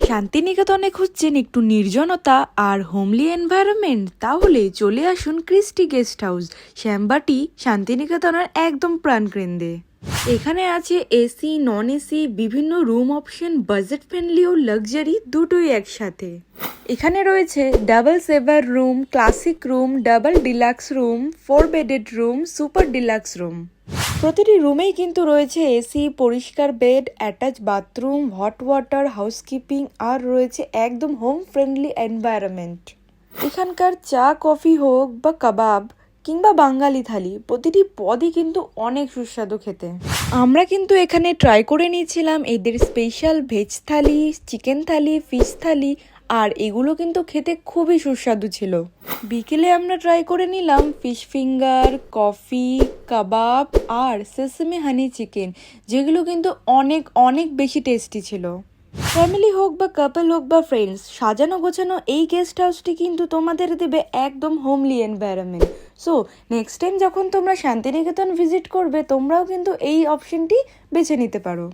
শান্তিনিকেতনে খুঁজছেন একটু নির্জনতা আর হোমলি এনভায়রনমেন্ট? তাহলে চলে আসুন ক্রিস্টি গেস্ট হাউস, শ্যামবাটি, শান্তিনিকেতনের একদম প্রাণকেন্দ্রে। এখানে আছে এসি, নন এসি, বিভিন্ন রুম অপশন, বাজেট ফ্রেন্ডলি ও লাক্সারি দুটোই একসাথে। এখানে রয়েছে double saver room, classic room, double deluxe room, 4 bedded room, super deluxe room. প্রতিটি রুমেই কিন্তু রয়েছে এসি, পরিষ্কার bed, attach bathroom, hot water, housekeeping আর রয়েছে একদম হোম ফ্রেন্ডলি এনভায়রনমেন্ট। এখানকার চা কফি হোক বা কাবাব কিংবা বাঙালি থালি, প্রতিটি পদই কিন্তু অনেক সুস্বাদু খেতে। আমরা কিন্তু এখানে ট্রাই করে নিয়েছিলাম এদের স্পেশাল ভেজ থালি, চিকেন থালি, ফিশ থালি, আর এগুলো কিন্তু খেতে খুবই সুস্বাদু ছিল। বিকেলে আমরা ট্রাই করে নিলাম ফিশ ফিঙ্গার, কফি, কাবাব আর সেসেমি হানি চিকেন, যেগুলো কিন্তু অনেক অনেক বেশি টেস্টি ছিল। ফ্যামিলি হোক বা কাপল হোক বা ফ্রেন্ডস, সাজানো গোছানো এই গেস্ট হাউসটি কিন্তু তোমাদের দেবে একদম homely environment. So next time যখন তোমরা শান্তিনিকেতন ভিজিট করবে, তোমরাও কিন্তু এই অপশনটি বেছে নিতে পারো।